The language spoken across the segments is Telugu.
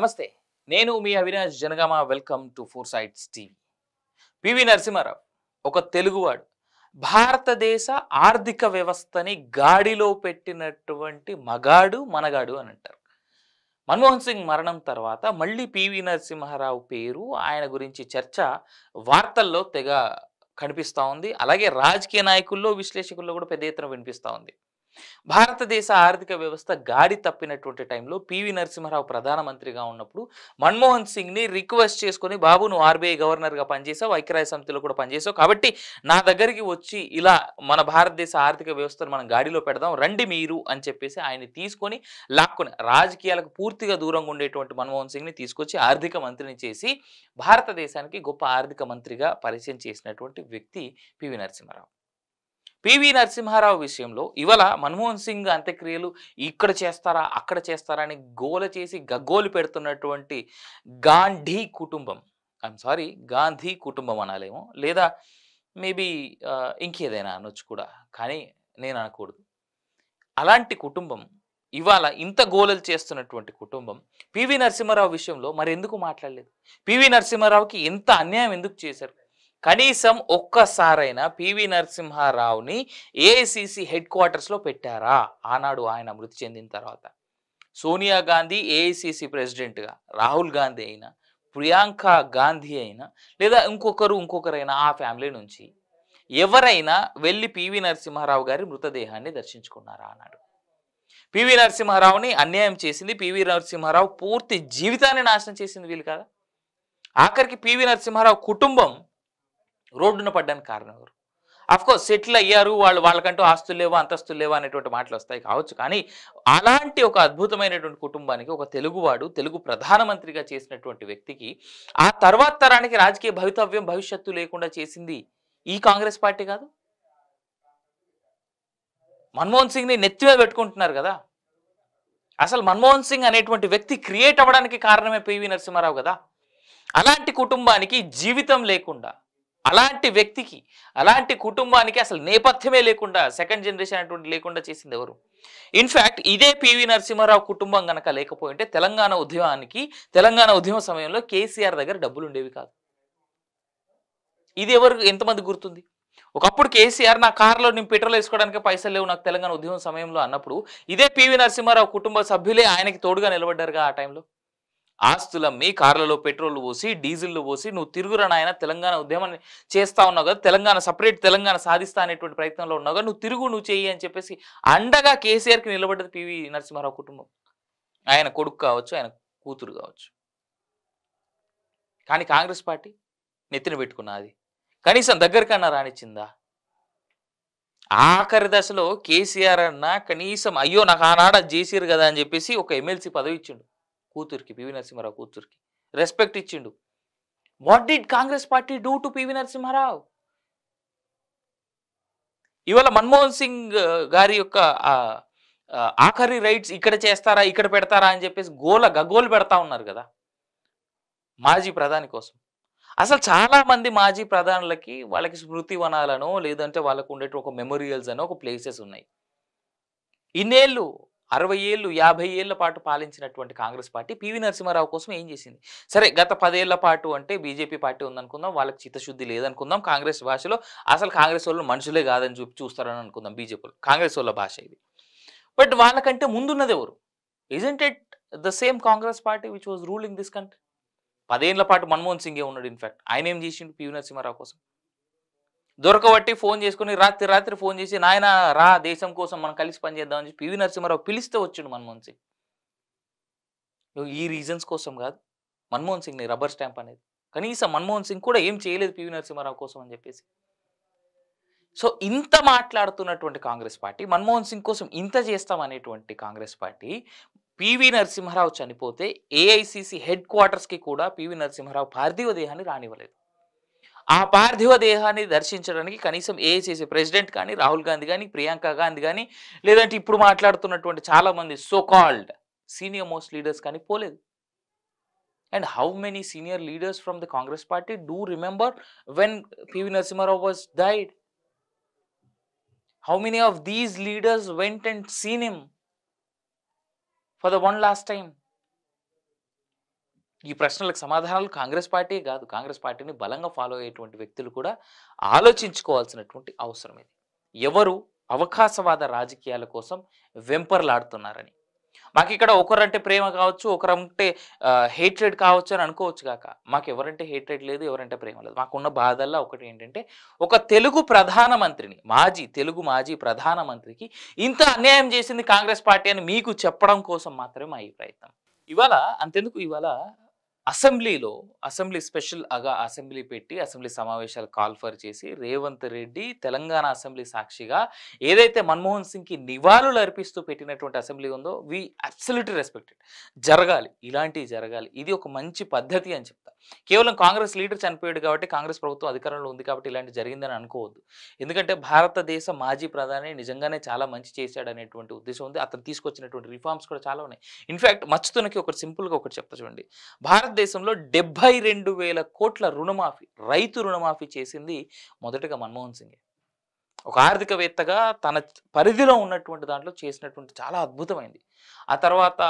నమస్తే. నేను మీ Avinash Janagama. Welcome to four sides TV. PV Narasimha Rao ఒక తెలుగువాడు. భారతదేశ ఆర్థిక వ్యవస్థని గాడిలో పెట్టినటువంటి మగాడు, మనగాడు అని అంటారు. మన్మోహన్ సింగ్ మరణం తర్వాత మళ్ళీ పివి నరసింహారావు పేరు, ఆయన గురించి చర్చ వార్తల్లో తెగ కనిపిస్తా ఉంది. అలాగే రాజకీయ నాయకుల్లో, విశ్లేషకుల్లో కూడా పెద్ద ఎత్తున వినిపిస్తా ఉంది. భారతదేశ ఆర్థిక వ్యవస్థ గాడి తప్పినటువంటి టైంలో పివి నరసింహారావు ప్రధానమంత్రిగా ఉన్నప్పుడు మన్మోహన్ సింగ్ని రిక్వెస్ట్ చేసుకొని, బాబు నువ్వు ఆర్బీఐ గవర్నర్గా పనిచేసావు, ఐక్యరాజ్య సమితిలో కూడా పనిచేసావు, కాబట్టి నా దగ్గరికి వచ్చి ఇలా మన భారతదేశ ఆర్థిక వ్యవస్థను మనం గాడిలో పెడదాం రండి మీరు అని చెప్పేసి ఆయన్ని తీసుకొని లాక్కొని, రాజకీయాలకు పూర్తిగా దూరంగా ఉండేటువంటి మన్మోహన్ సింగ్ని తీసుకొచ్చి ఆర్థిక మంత్రిని చేసి భారతదేశానికి గొప్ప ఆర్థిక మంత్రిగా పరిచయం చేసినటువంటి వ్యక్తి పివి నరసింహారావు. పివి నరసింహారావు విషయంలో ఇవాళ మన్మోహన్ సింగ్ అంత్యక్రియలు ఇక్కడ చేస్తారా, అక్కడ చేస్తారా అని గోల చేసి గగ్గోలు పెడుతున్నటువంటి గాంధీ కుటుంబం, గాంధీ కుటుంబం అనాలేమో, లేదా మేబీ ఇంకేదైనా అనొచ్చు కూడా, కానీ నేను అనకూడదు. అలాంటి కుటుంబం ఇవాళ ఇంత గోలలు చేస్తున్నటువంటి కుటుంబం పివి నరసింహారావు విషయంలో మరి ఎందుకు మాట్లాడలేదు? పివి నరసింహారావుకి ఎంత అన్యాయం ఎందుకు చేశారు? కనీసం ఒక్కసారైనా పివి నరసింహారావుని ఏఐసిసి హెడ్ క్వార్టర్స్లో పెట్టారా? ఆనాడు ఆయన మృతి చెందిన తర్వాత సోనియా గాంధీ ఏఐసిసి ప్రెసిడెంట్గా, రాహుల్ గాంధీ అయినా, ప్రియాంక గాంధీ అయినా, లేదా ఇంకొకరైనా ఆ ఫ్యామిలీ నుంచి ఎవరైనా వెళ్ళి పివి నరసింహారావు గారి మృతదేహాన్ని దర్శించుకున్నారా? అన్నాడు. పివి నరసింహారావుని అన్యాయం చేసింది, పివి నరసింహారావు పూర్తి జీవితాన్ని నాశనం చేసింది వీళ్ళు కదా. ఆఖరికి పివి నరసింహారావు కుటుంబం రోడ్డున పడ్డానికి కారణం ఎవరు? అఫ్కోర్స్ సెటిల్ అయ్యారు, వాళ్ళకంటూ ఆస్తులు లేవా, అంతస్తులు లేవా అనేటువంటి మాటలు వస్తాయి కావచ్చు, కానీ అలాంటి ఒక అద్భుతమైనటువంటి కుటుంబానికి ఒక తెలుగువాడు, తెలుగు ప్రధానమంత్రిగా చేసినటువంటి వ్యక్తికి ఆ తర్వాత తరానికి రాజకీయ భవిష్యత్తు లేకుండా చేసింది ఈ కాంగ్రెస్ పార్టీ కాదు. మన్మోహన్ సింగ్ని నెత్తి మీద పెట్టుకుంటున్నారు కదా. అసలు మన్మోహన్ సింగ్ అనేటువంటి వ్యక్తి క్రియేట్ అవ్వడానికి కారణమే పివి నరసింహారావు కదా. అలాంటి కుటుంబానికి జీవితం లేకుండా, అలాంటి వ్యక్తికి, అలాంటి కుటుంబానికి అసలు నేపథ్యమే లేకుండా, సెకండ్ జనరేషన్ అటువంటి లేకుండా చేసింది ఎవరు? ఇన్ఫ్యాక్ట్ ఇదే పివి నరసింహారావు కుటుంబం గనక లేకపోయింటే తెలంగాణ ఉద్యమ సమయంలో కేసీఆర్ దగ్గర డబ్బులు ఉండేవి కాదు. ఇది ఎంతమంది గుర్తుంది? ఒకప్పుడు కేసీఆర్ నా కారులో నేను పెట్రోల్ వేసుకోవడానికి పైసలు లేవు నాకు తెలంగాణ ఉద్యమం సమయంలో అన్నప్పుడు ఇదే పివి నరసింహారావు కుటుంబ సభ్యులే ఆయనకి తోడుగా నిలబడ్డారుగా. ఆ టైంలో ఆస్తులమ్మి, కార్లలో పెట్రోల్ పోసి, డీజిల్ పోసి, నువ్వు తిరుగురా నాయన, తెలంగాణ ఉద్యమాన్ని చేస్తా ఉన్నావు కదా, తెలంగాణ సాధిస్తా అనేటువంటి ప్రయత్నంలో ఉన్నావు కదా, నువ్వు చెయ్యి అని చెప్పేసి అండగా కేసీఆర్కి నిలబడ్డది పివి నరసింహారావు కుటుంబం. ఆయన కొడుకు కావచ్చు, ఆయన కూతురు కావచ్చు. కానీ కాంగ్రెస్ పార్టీ నెత్తిన పెట్టుకున్నది, కనీసం దగ్గరకన్నా రానిచ్చిందా? ఆఖరి దశలో కేసీఆర్ అన్న కనీసం అయ్యో నాకు ఆనాడ చేసిరు కదా అని చెప్పేసి ఒక ఎమ్మెల్సీ పదవి ఇచ్చిండు కూతురికి, పివి నరసింహారావు కూతురికి రెస్పెక్ట్ ఇచ్చిండు. What did Congress party do to PV Narasimha Rao? ఇవాళ మన్మోహన్ సింగ్ గారి యొక్క ఆఖరి రైట్స్ ఇక్కడ చేస్తారా, ఇక్కడ పెడతారా అని చెప్పేసి గగ్గోలు పెడతా ఉన్నారు కదా మాజీ ప్రధాని కోసం. అసలు చాలా మంది మాజీ ప్రధానులకి వాళ్ళకి స్మృతి వనాలనో, లేదంటే వాళ్ళకు ఉండేటి ఒక మెమోరియల్స్ అనో ఒక ప్లేసెస్ ఉన్నాయి. ఇన్నేళ్ళు 60 ఏళ్ళు 50 ఏళ్ల పాటు పాలించినటువంటి కాంగ్రెస్ పార్టీ పివి నరసింహారావు కోసం ఏం చేసింది? సరే, గత 10 ఏళ్ల పాటు అంటే బీజేపీ పార్టీ ఉందనుకుందాం, వాళ్ళకి చిత్తశుద్ధి లేదనుకుందాం, కాంగ్రెస్ భాషలో అసలు కాంగ్రెస్ వాళ్ళు మనుషులే కాదని చూస్తారని అనుకుందాం, బీజేపీలో కాంగ్రెస్ వాళ్ళ భాష ఇది. బట్ వాళ్ళకంటే ముందున్నది ఎవరు? Isn't it the same Congress party which was ruling this country? 10 ఏళ్ల పాటు మన్మోహన్ సింగే ఉన్నాడు. ఇన్ఫాక్ట్ ఆయన ఏం చేసిండు పివి నరసింహారావు కోసం? దొరకబట్టి ఫోన్ చేసుకుని రాత్రి ఫోన్ చేసి, నాయన రా దేశం కోసం మనం కలిసి పనిచేద్దామని చెప్పి పివి నరసింహారావు పిలిస్తే వచ్చిండు మన్మోహన్ సింగ్. ఈ రీజన్స్ కోసం కాదు మన్మోహన్ సింగ్ని రబ్బర్ స్టాంప్ అనేది. కనీసం మన్మోహన్ సింగ్ కూడా ఏం చేయలేదు పివి నరసింహారావు కోసం అని చెప్పేసి. సో ఇంత మాట్లాడుతున్నటువంటి కాంగ్రెస్ పార్టీ, మన్మోహన్ సింగ్ కోసం ఇంత చేస్తామనేటువంటి కాంగ్రెస్ పార్టీ, పివి నరసింహారావు చనిపోతే ఏఐసిసి హెడ్ క్వార్టర్స్కి కూడా పివి నరసింహారావు పార్థివ దేహాన్ని రానివ్వలేదు. ఆ పార్థివ దేహాన్ని దర్శించడానికి కనీసం ఏఐసిసి ప్రెసిడెంట్ కానీ, రాహుల్ గాంధీ కానీ, ప్రియాంక గాంధీ కానీ, లేదంటే ఇప్పుడు మాట్లాడుతున్నటువంటి చాలా మంది so called senior most leaders కానీ పోలేదు. And how many senior leaders from the Congress party do remember when PV Narasimha Rao was died? How many of these leaders went and seen him for the one last time? ఈ ప్రశ్నలకు సమాధానాలు కాంగ్రెస్ పార్టీయే కాదు, కాంగ్రెస్ పార్టీని బలంగా ఫాలో అయ్యేటువంటి వ్యక్తులు కూడా ఆలోచించుకోవాల్సినటువంటి అవసరం ఇది. ఎవరు అవకాశవాద రాజకీయాల కోసం వెంపర్లాడుతున్నారని. మాకిక్కడ ఒకరంటే ప్రేమ కావచ్చు, ఒకరంటే హేట్రెడ్ కావచ్చు అని అనుకోవచ్చు గాక. మాకెవరంటే హేట్రెడ్ లేదు, ఎవరంటే ప్రేమ లేదు. మాకున్న బాధల్లా ఒకటి ఏంటంటే, ఒక తెలుగు ప్రధానమంత్రిని, తెలుగు మాజీ ప్రధానమంత్రికి ఇంత అన్యాయం చేసింది కాంగ్రెస్ పార్టీ అని మీకు చెప్పడం కోసం మాత్రమే మా ఈ ప్రయత్నం. ఇవాళ అంతెందుకు, ఇవాళ అసెంబ్లీ స్పెషల్ అసెంబ్లీ పెట్టి అసెంబ్లీ సమావేశాలు కాల్ఫర్ చేసి రేవంత్ రెడ్డి తెలంగాణ అసెంబ్లీ సాక్షిగా ఏదైతే మన్మోహన్ సింగ్కి నివాళులు అర్పిస్తూ పెట్టినటువంటి అసెంబ్లీ ఉందో వి అబ్సల్యూట్లీ రెస్పెక్టెడ్. జరగాలి, ఇలాంటివి జరగాలి. ఇది ఒక మంచి పద్ధతి అని చెప్తా. కేవలం కాంగ్రెస్ లీడర్ చనిపోయాడు కాబట్టి, కాంగ్రెస్ ప్రభుత్వం అధికారంలో ఉంది కాబట్టి ఇలాంటి జరిగిందని అనుకోవద్దు. ఎందుకంటే భారతదేశ మాజీ ప్రధాని నిజంగానే చాలా మంచి చేశాడు అనేటువంటి ఉద్దేశం ఉంది. అతను తీసుకొచ్చినటువంటి రిఫార్మ్స్ కూడా చాలా ఉన్నాయి. ఇన్ఫ్యాక్ట్ మచ్చుతునకి ఒకటి సింపుల్గా ఒకటి చెప్తా చూడండి. భారతదేశంలో 72,000 కోట్ల రుణమాఫీ, రైతు రుణమాఫీ చేసింది మొదటగా మన్మోహన్ సింగే. ఒక ఆర్థికవేత్తగా తన పరిధిలో ఉన్నటువంటి దాంట్లో చేసినటువంటి చాలా అద్భుతమైంది. ఆ తర్వాత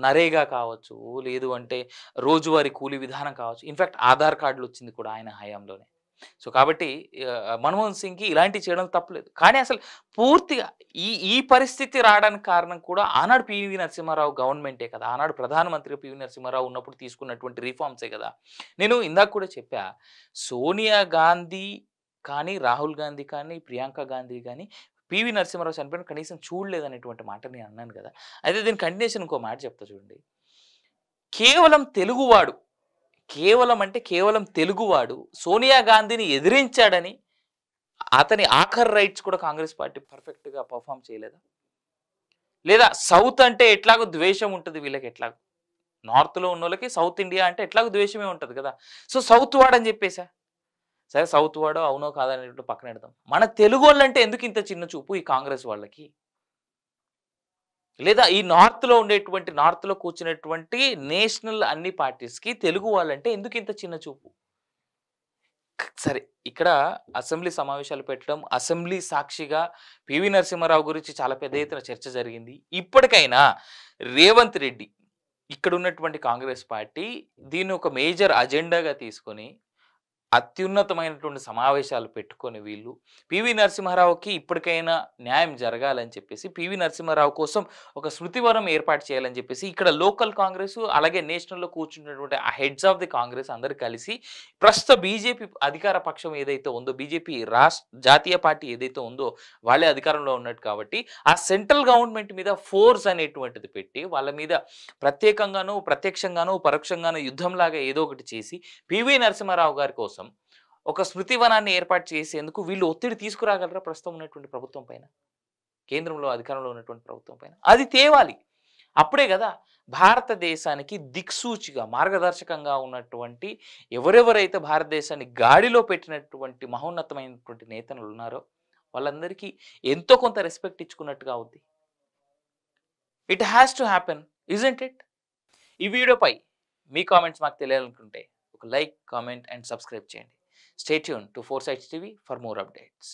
నరేగా కావచ్చు, లేదు అంటే రోజువారీ కూలీ విధానం కావచ్చు, ఇన్ఫ్యాక్ట్ ఆధార్ కార్డులు వచ్చింది కూడా ఆయన హయాంలోనే. సో కాబట్టి మన్మోహన్ సింగ్కి ఇలాంటివి చేయడం తప్పలేదు. కానీ అసలు పూర్తిగా ఈ ఈ పరిస్థితి రావడానికి కారణం కూడా ఆనాడు పివి నరసింహారావు గవర్నమెంటే కదా, ఆనాడు ప్రధానమంత్రిగా పివి నరసింహారావు ఉన్నప్పుడు తీసుకున్నటువంటి రిఫార్మ్సే కదా. నేను ఇందాక కూడా చెప్పా, సోనియా గాంధీ కానీ, రాహుల్ గాంధీ కానీ, ప్రియాంక గాంధీ కానీ పివి నరసింహారావు చనిపోయిన కనీసం చూడలేదనేటువంటి మాట నేను అన్నాను కదా. అయితే దీని కంటిన్యూషన్ ఇంకో మాట చెప్తా చూడండి. కేవలం తెలుగువాడు, కేవలం తెలుగువాడు సోనియా గాంధీని ఎదిరించాడని అతని ఆఖరి రైట్స్ కూడా కాంగ్రెస్ పార్టీ పర్ఫెక్ట్గా పర్ఫామ్ చేయలేదా? లేదా సౌత్ అంటే ఎట్లాగో ద్వేషం ఉంటుంది వీళ్ళకి, ఎట్లాగో నార్త్లో ఉన్న వాళ్ళకి సౌత్ ఇండియా అంటే ఎట్లాగో ద్వేషమే ఉంటుంది కదా. సో సౌత్ వాడని చెప్పేసా. సరే సౌత్ వాడో అవునో కాదనేటువంటి పక్కన పెడదాం. మన తెలుగు వాళ్ళంటే ఎందుకు ఇంత చిన్న చూపు ఈ కాంగ్రెస్ వాళ్ళకి? లేదా ఈ నార్త్లో కూర్చున్నటువంటి నేషనల్ అన్ని పార్టీస్కి తెలుగు వాళ్ళంటే ఎందుకు ఇంత చిన్న చూపు? సరే, ఇక్కడ అసెంబ్లీ సమావేశాలు పెట్టడం, అసెంబ్లీ సాక్షిగా పివి నరసింహారావు గురించి చాలా పెద్ద ఎత్తున చర్చ జరిగింది. ఇప్పటికైనా రేవంత్ రెడ్డి, ఇక్కడ ఉన్నటువంటి కాంగ్రెస్ పార్టీ దీన్ని ఒక మేజర్ అజెండాగా తీసుకొని అత్యున్నతమైనటువంటి సమావేశాలు పెట్టుకొని వీళ్ళు పివి నరసింహారావుకి ఇప్పటికైనా న్యాయం జరగాలని చెప్పేసి, పివి నరసింహారావు కోసం ఒక స్మృతివనం ఏర్పాటు చేయాలని చెప్పేసి ఇక్కడ లోకల్ కాంగ్రెస్ అలాగే నేషనల్లో కూర్చున్నటువంటి ఆ హెడ్స్ ఆఫ్ ది కాంగ్రెస్ అందరు కలిసి ప్రస్తుత బీజేపీ అధికార పక్షం ఏదైతే ఉందో, బీజేపీ జాతీయ పార్టీ ఏదైతే ఉందో వాళ్ళే అధికారంలో ఉన్నట్టు కాబట్టి ఆ సెంట్రల్ గవర్నమెంట్ మీద ఫోర్స్ అనేటువంటిది పెట్టి వాళ్ళ మీద ప్రత్యక్షంగానూ పరోక్షంగానూ యుద్ధంలాగా ఏదో ఒకటి చేసి పివి నరసింహారావు గారి కోసం ఒక స్మృతివనాన్ని ఏర్పాటు చేసేందుకు వీళ్ళు ఒత్తిడి తీసుకురాగలరా ప్రస్తుతం ఉన్నటువంటి ప్రభుత్వం పైన, కేంద్రంలో అధికారంలో ఉన్నటువంటి ప్రభుత్వం పైన? అది తేవాలి. అప్పుడే కదా భారతదేశానికి దిక్సూచిగా మార్గదర్శకంగా ఉన్నటువంటి ఎవరెవరైతే భారతదేశాన్ని గాడిలో పెట్టినటువంటి మహోన్నతమైనటువంటి నేతలు ఉన్నారో వాళ్ళందరికీ ఎంతో కొంత రెస్పెక్ట్ ఇచ్చుకున్నట్టుగా అవుద్ది. It has to happen, isn't it? ఈ వీడియోపై మీ కామెంట్స్ మాకు తెలియాలనుకుంటే ఒక లైక్, కామెంట్ అండ్ సబ్స్క్రైబ్ చేయండి. Stay tuned to Foresights TV for more updates.